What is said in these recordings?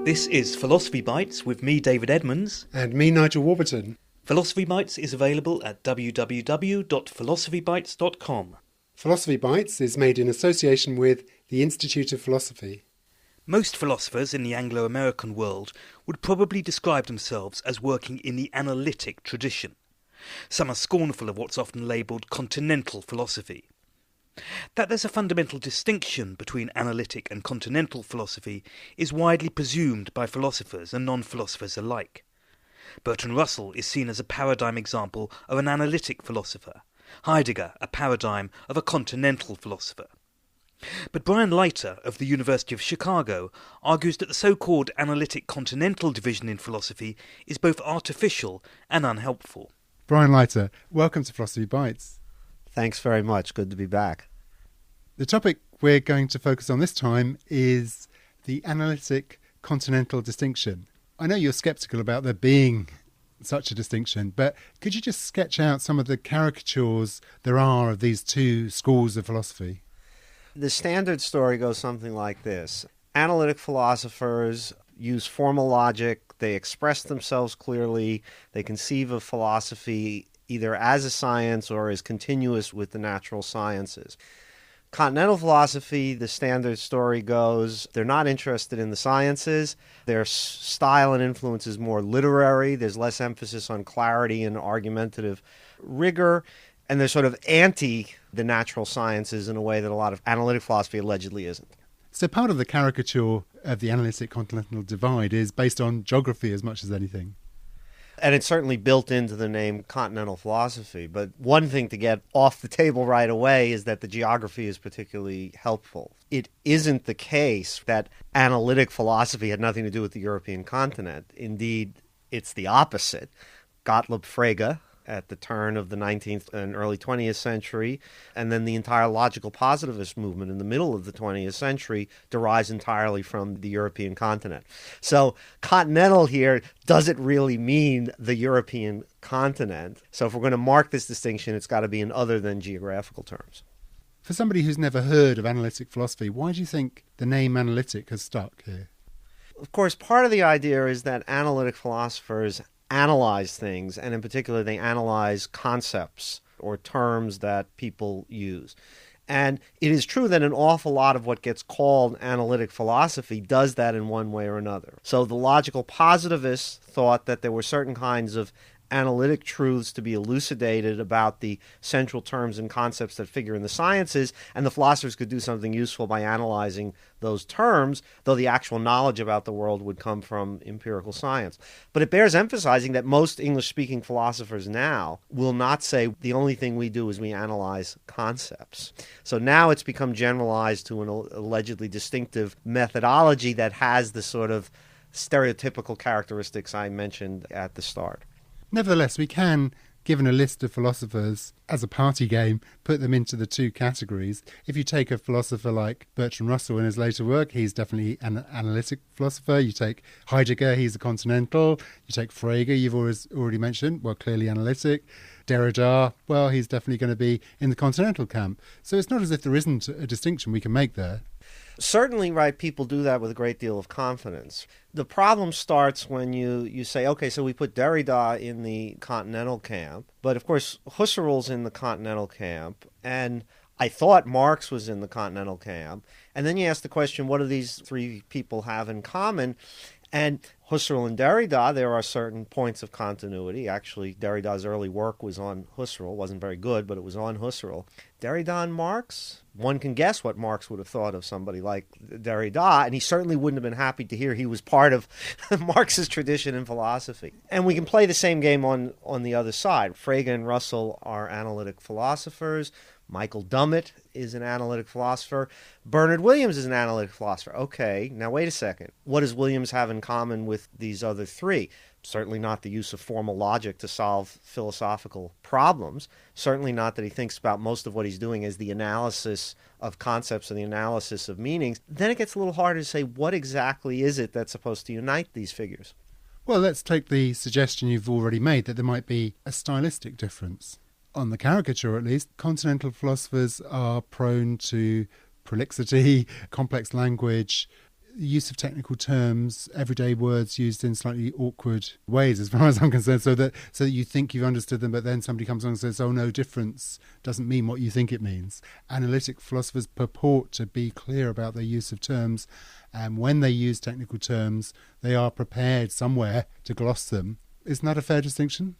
This is Philosophy Bites with me, David Edmonds. And me, Nigel Warburton. Philosophy Bites is available at www.philosophybites.com. Philosophy Bites is made in association with the Institute of Philosophy. Most philosophers in the Anglo-American world would probably describe themselves as working in the analytic tradition. Some are scornful of what's often labelled Continental philosophy. That there's a fundamental distinction between analytic and continental philosophy is widely presumed by philosophers and non-philosophers alike. Bertrand Russell is seen as a paradigm example of an analytic philosopher, Heidegger a paradigm of a continental philosopher. But Brian Leiter of the University of Chicago argues that the so-called analytic continental division in philosophy is both artificial and unhelpful. Brian Leiter, welcome to Philosophy Bites. Thanks very much. Good to be back. The topic we're going to focus on this time is the analytic continental distinction. I know you're sceptical about there being such a distinction, but could you just sketch out some of the caricatures there are of these two schools of philosophy? The standard story goes something like this. Analytic philosophers use formal logic. They express themselves clearly. They conceive of philosophy either as a science or as continuous with the natural sciences. Continental philosophy, the standard story goes, they're not interested in the sciences. Their style and influence is more literary. There's less emphasis on clarity and argumentative rigor. And they're sort of anti the natural sciences in a way that a lot of analytic philosophy allegedly isn't. So part of the caricature of the analytic continental divide is based on geography as much as anything. And it's certainly built into the name continental philosophy. But one thing to get off the table right away is that the geography is particularly helpful. It isn't the case that analytic philosophy had nothing to do with the European continent. Indeed, it's the opposite. Gottlob Frege, at the turn of the 19th and early 20th century, and then the entire logical positivist movement in the middle of the 20th century derives entirely from the European continent. So continental here doesn't really mean the European continent. So if we're going to mark this distinction, it's got to be in other than geographical terms. For somebody who's never heard of analytic philosophy, why do you think the name analytic has stuck here? Of course, part of the idea is that analytic philosophers analyze things, and in particular they analyze concepts or terms that people use. And it is true that an awful lot of what gets called analytic philosophy does that in one way or another. So the logical positivists thought that there were certain kinds of analytic truths to be elucidated about the central terms and concepts that figure in the sciences, and the philosophers could do something useful by analyzing those terms, though the actual knowledge about the world would come from empirical science. But it bears emphasizing that most English-speaking philosophers now will not say the only thing we do is we analyze concepts. So now it's become generalized to an allegedly distinctive methodology that has the sort of stereotypical characteristics I mentioned at the start. Nevertheless, we can, given a list of philosophers as a party game, put them into the two categories. If you take a philosopher like Bertrand Russell in his later work, he's definitely an analytic philosopher. You take Heidegger, he's a continental. You take Frege, you've already mentioned, well, clearly analytic. Derrida, well, he's definitely going to be in the continental camp. So it's not as if there isn't a distinction we can make there. Certainly, right, people do that with a great deal of confidence. The problem starts when you say, okay, so we put Derrida in the continental camp, but of course Husserl's in the continental camp, and I thought Marx was in the continental camp. And then you ask the question, what do these three people have in common? And Husserl and Derrida, there are certain points of continuity. Actually, Derrida's early work was on Husserl. Wasn't very good, but it was on Husserl. Derrida and Marx, one can guess what Marx would have thought of somebody like Derrida, and he certainly wouldn't have been happy to hear he was part of Marx's tradition in philosophy. And we can play the same game on the other side. Frege and Russell are analytic philosophers. Michael Dummett is an analytic philosopher. Bernard Williams is an analytic philosopher. Okay, now wait a second. What does Williams have in common with these other three? Certainly not the use of formal logic to solve philosophical problems. Certainly not that he thinks about most of what he's doing as the analysis of concepts and the analysis of meanings. Then it gets a little harder to say what exactly is it that's supposed to unite these figures. Well, let's take the suggestion you've already made that there might be a stylistic difference. On the caricature, at least, continental philosophers are prone to prolixity, complex language. use of technical terms, everyday words used in slightly awkward ways, as far as I'm concerned, so that you think you've understood them, but then somebody comes along and says, oh, no, difference doesn't mean what you think it means. Analytic philosophers purport to be clear about their use of terms, and when they use technical terms, they are prepared somewhere to gloss them. Isn't that a fair distinction?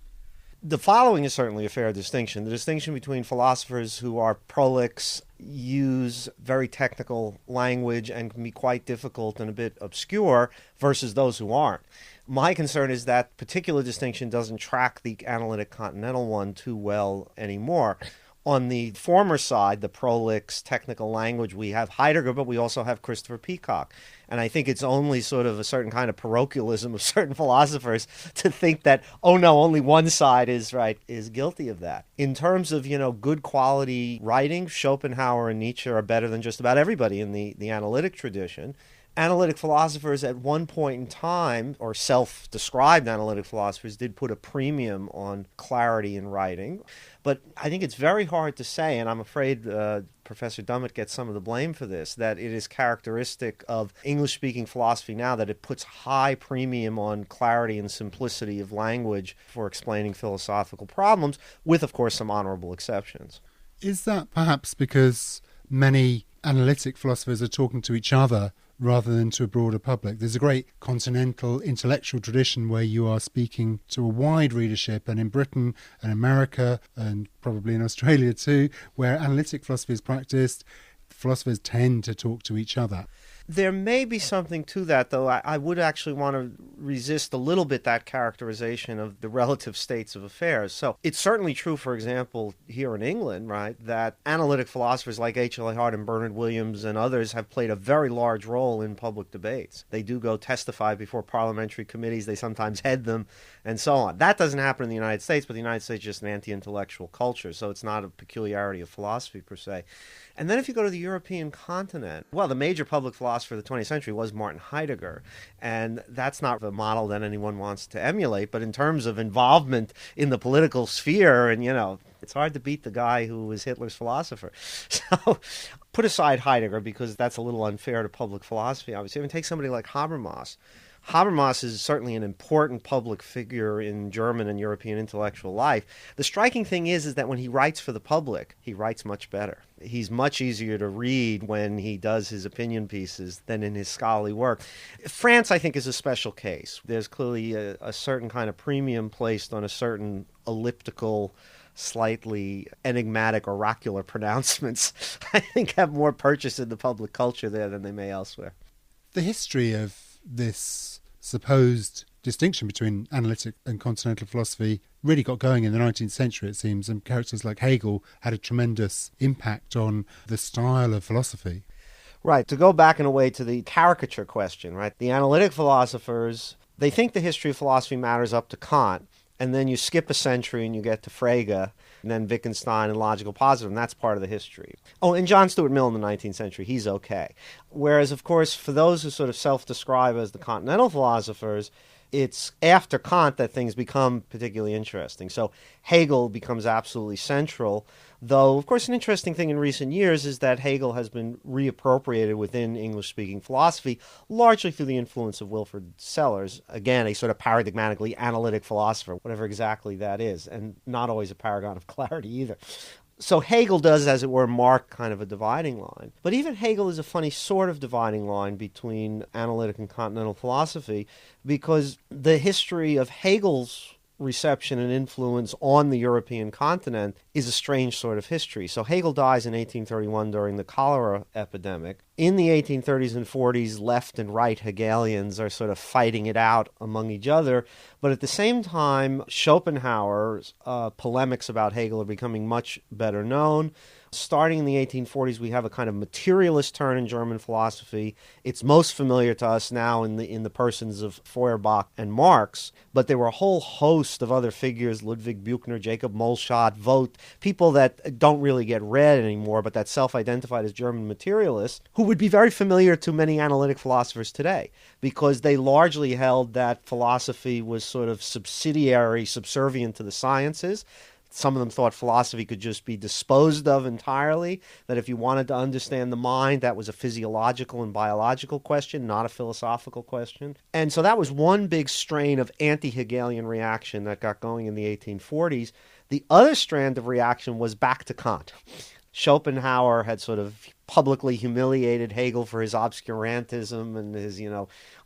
The following is certainly a fair distinction. The distinction between philosophers who are prolix, use very technical language and can be quite difficult and a bit obscure, versus those who aren't. My concern is that particular distinction doesn't track the analytic continental one too well anymore. On the former side, the prolix technical language, we have Heidegger, but we also have Christopher Peacock. And I think it's only sort of a certain kind of parochialism of certain philosophers to think that, oh no, only one side is guilty of that. In terms of, good quality writing, Schopenhauer and Nietzsche are better than just about everybody in the analytic tradition. Analytic philosophers at one point in time, or self-described analytic philosophers, did put a premium on clarity in writing. But I think it's very hard to say, and I'm afraid Professor Dummett gets some of the blame for this, that it is characteristic of English-speaking philosophy now that it puts high premium on clarity and simplicity of language for explaining philosophical problems, with, of course, some honorable exceptions. Is that perhaps because many analytic philosophers are talking to each other rather than to a broader public? There's a great continental intellectual tradition where you are speaking to a wide readership, and in Britain and America and probably in Australia too, where analytic philosophy is practiced, philosophers tend to talk to each other. There may be something to that, though. I would actually want to resist a little bit that characterization of the relative states of affairs. So it's certainly true, for example, here in England, right, that analytic philosophers like H.L.A. Hart and Bernard Williams and others have played a very large role in public debates. They do go testify before parliamentary committees. They sometimes head them, and so on. That doesn't happen in the United States, but the United States is just an anti-intellectual culture, so it's not a peculiarity of philosophy per se. And then if you go to the European continent, well, the major public philosopher of the 20th century was Martin Heidegger. And that's not a model that anyone wants to emulate. But in terms of involvement in the political sphere, and, it's hard to beat the guy who was Hitler's philosopher. So put aside Heidegger, because that's a little unfair to public philosophy, obviously. And take somebody like Habermas. Habermas is certainly an important public figure in German and European intellectual life. The striking thing is that when he writes for the public, he writes much better. He's much easier to read when he does his opinion pieces than in his scholarly work. France, I think, is a special case. There's clearly a certain kind of premium placed on a certain elliptical, slightly enigmatic, oracular pronouncements, I think have more purchase in the public culture there than they may elsewhere. The history of this supposed distinction between analytic and continental philosophy really got going in the 19th century, it seems, and characters like Hegel had a tremendous impact on the style of philosophy. Right. To go back in a way to the caricature question, right? The analytic philosophers, they think the history of philosophy matters up to Kant, and then you skip a century and you get to Frege, and then Wittgenstein and logical positivism, and that's part of the history. Oh, and John Stuart Mill in the 19th century, he's okay. Whereas, of course, for those who sort of self-describe as the continental philosophers, it's after Kant that things become particularly interesting. So Hegel becomes absolutely central, though, of course, an interesting thing in recent years is that Hegel has been reappropriated within English-speaking philosophy, largely through the influence of Wilfrid Sellars, again, a sort of paradigmatically analytic philosopher, whatever exactly that is, and not always a paragon of clarity either. So Hegel does, as it were, mark kind of a dividing line. But even Hegel is a funny sort of dividing line between analytic and continental philosophy, because the history of Hegel's reception and influence on the European continent is a strange sort of history. So Hegel dies in 1831 during the cholera epidemic. In the 1830s and 40s, left and right Hegelians are sort of fighting it out among each other. But at the same time, Schopenhauer's polemics about Hegel are becoming much better known. Starting in the 1840s, we have a kind of materialist turn in German philosophy. It's most familiar to us now in the persons of Feuerbach and Marx, but there were a whole host of other figures, Ludwig Buchner, Jacob Molschat, Vogt, people that don't really get read anymore, but that self-identified as German materialists, who would be very familiar to many analytic philosophers today, because they largely held that philosophy was sort of subservient to the sciences. Some of them thought philosophy could just be disposed of entirely, that if you wanted to understand the mind, that was a physiological and biological question, not a philosophical question. And so that was one big strain of anti-Hegelian reaction that got going in the 1840s. The other strand of reaction was back to Kant. Schopenhauer had sort of publicly humiliated Hegel for his obscurantism and his,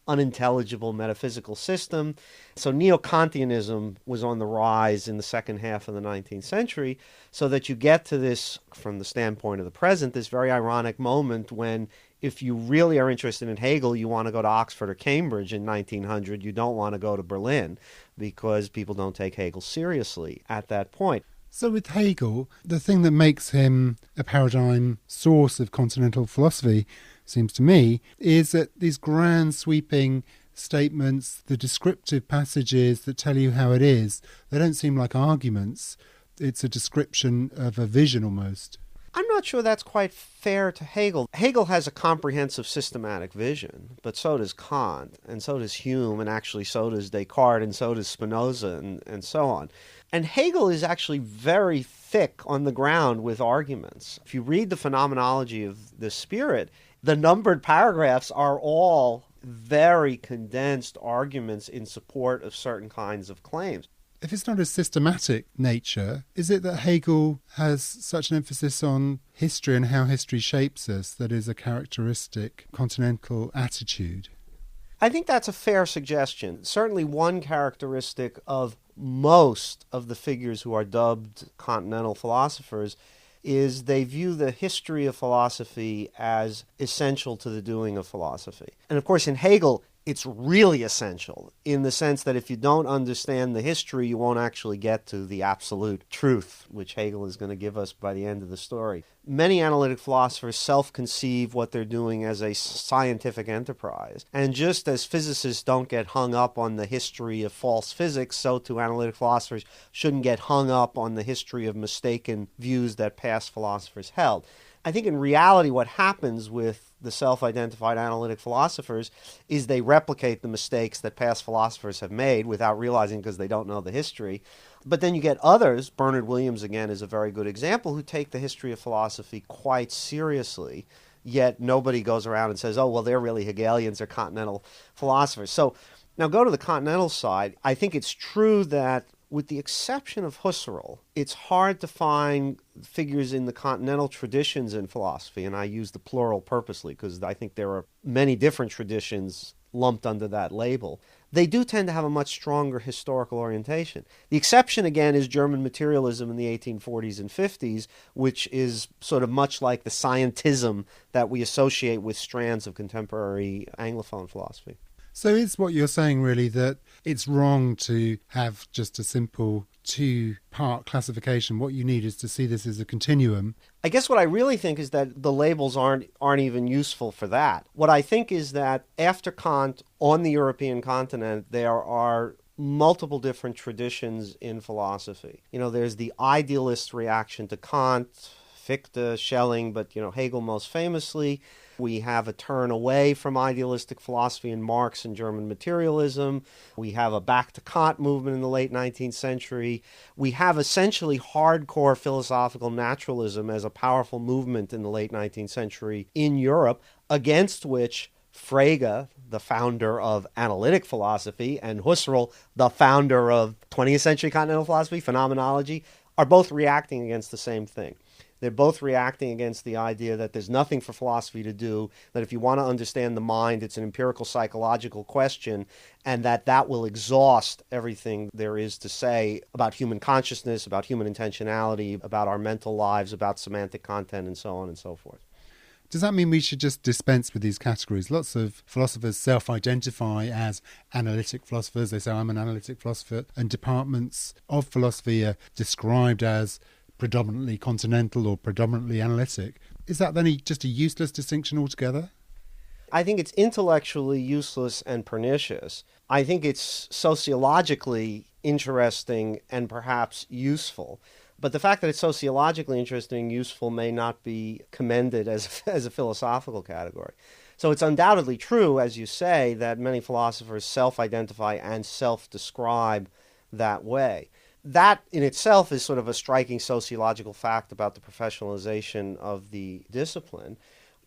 unintelligible metaphysical system. So neo-Kantianism was on the rise in the second half of the 19th century, so that you get to this, from the standpoint of the present, this very ironic moment when, if you really are interested in Hegel, you want to go to Oxford or Cambridge in 1900. You don't want to go to Berlin, because people don't take Hegel seriously at that point. So with Hegel, the thing that makes him a paradigm source of continental philosophy, seems to me, is that these grand sweeping statements, the descriptive passages that tell you how it is, they don't seem like arguments. It's a description of a vision almost. I'm not sure that's quite fair to Hegel. Hegel has a comprehensive systematic vision, but so does Kant, and so does Hume, and actually so does Descartes, and so does Spinoza, and so on. And Hegel is actually very thick on the ground with arguments. If you read the Phenomenology of the Spirit, the numbered paragraphs are all very condensed arguments in support of certain kinds of claims. If it's not a systematic nature, is it that Hegel has such an emphasis on history and how history shapes us that is a characteristic continental attitude? I think that's a fair suggestion. Certainly one characteristic of most of the figures who are dubbed continental philosophers is they view the history of philosophy as essential to the doing of philosophy. And of course in Hegel, it's really essential in the sense that if you don't understand the history, you won't actually get to the absolute truth, which Hegel is going to give us by the end of the story. Many analytic philosophers self-conceive what they're doing as a scientific enterprise. And just as physicists don't get hung up on the history of false physics, so too analytic philosophers shouldn't get hung up on the history of mistaken views that past philosophers held. I think in reality what happens with the self-identified analytic philosophers is they replicate the mistakes that past philosophers have made without realizing, because they don't know the history. But then you get others, Bernard Williams again is a very good example, who take the history of philosophy quite seriously, yet nobody goes around and says, oh, well, they're really Hegelians or continental philosophers. So now go to the continental side. I think it's true that with the exception of Husserl, it's hard to find figures in the continental traditions in philosophy, and I use the plural purposely because I think there are many different traditions lumped under that label. They do tend to have a much stronger historical orientation. The exception, again, is German materialism in the 1840s and 50s, which is sort of much like the scientism that we associate with strands of contemporary Anglophone philosophy. So is what you're saying really that it's wrong to have just a simple two-part classification? What you need is to see this as a continuum. I guess what I really think is that the labels aren't even useful for that. What I think is that after Kant, on the European continent, there are multiple different traditions in philosophy. There's the idealist reaction to Kant, Fichte, Schelling, but Hegel most famously. We have a turn away from idealistic philosophy in Marx and German materialism. We have a back to Kant movement in the late 19th century. We have essentially hardcore philosophical naturalism as a powerful movement in the late 19th century in Europe, against which Frege, the founder of analytic philosophy, and Husserl, the founder of 20th century continental philosophy, phenomenology, are both reacting against the same thing. They're both reacting against the idea that there's nothing for philosophy to do, that if you want to understand the mind, it's an empirical psychological question, and that will exhaust everything there is to say about human consciousness, about human intentionality, about our mental lives, about semantic content, and so on and so forth. Does that mean we should just dispense with these categories? Lots of philosophers self-identify as analytic philosophers. They say, I'm an analytic philosopher. And departments of philosophy are described as predominantly continental or predominantly analytic. Is that then just a useless distinction altogether? I think it's intellectually useless and pernicious. I think it's sociologically interesting and perhaps useful. But the fact that it's sociologically interesting and useful may not be commended as a philosophical category. So it's undoubtedly true, as you say, that many philosophers self-identify and self-describe that way. that in itself is sort of a striking sociological fact about the professionalization of the discipline.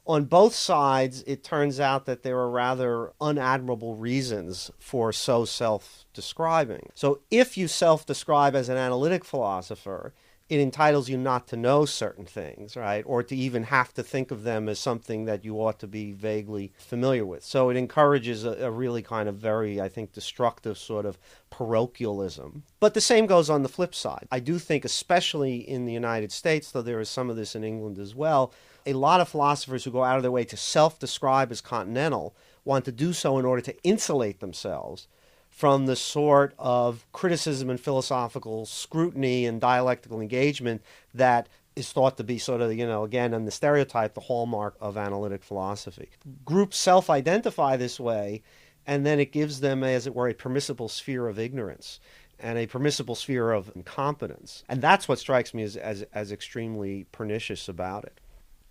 On both sides, it turns out that there are rather unadmirable reasons for so self-describing. So if you self-describe as an analytic philosopher, it entitles you not to know certain things, right? Or to even have to think of them as something that you ought to be vaguely familiar with. So it encourages a really kind of very, I think, destructive sort of parochialism. But the same goes on the flip side. I do think, especially in the United States, though there is some of this in England as well, a lot of philosophers who go out of their way to self-describe as continental want to do so in order to insulate themselves from the sort of criticism and philosophical scrutiny and dialectical engagement that is thought to be sort of, again, in the stereotype, the hallmark of analytic philosophy. Groups self-identify this way, and then it gives them, as it were, a permissible sphere of ignorance and a permissible sphere of incompetence. And that's what strikes me as extremely pernicious about it.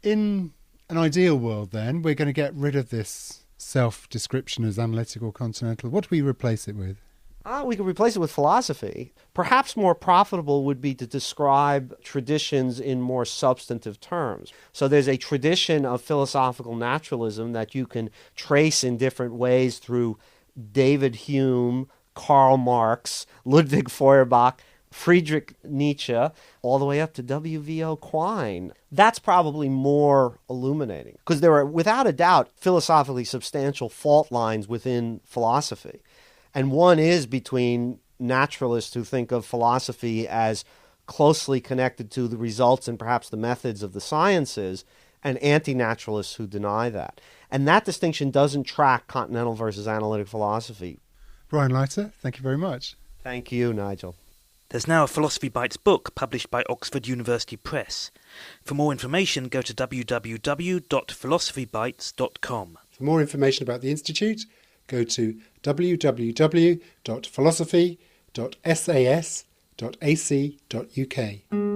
In an ideal world, then, we're going to get rid of this self-description as analytical continental. What do we replace it with? We could replace it with philosophy. Perhaps more profitable would be to describe traditions in more substantive terms. So there's a tradition of philosophical naturalism that you can trace in different ways through David Hume, Karl Marx, Ludwig Feuerbach, Friedrich Nietzsche, all the way up to W.V.O. Quine. That's probably more illuminating, because there are, without a doubt, philosophically substantial fault lines within philosophy. And one is between naturalists who think of philosophy as closely connected to the results and perhaps the methods of the sciences, and anti-naturalists who deny that. And that distinction doesn't track continental versus analytic philosophy. Brian Leiter, thank you very much. Thank you, Nigel. There's now a Philosophy Bites book published by Oxford University Press. For more information, go to www.philosophybites.com. For more information about the Institute, go to www.philosophy.sas.ac.uk.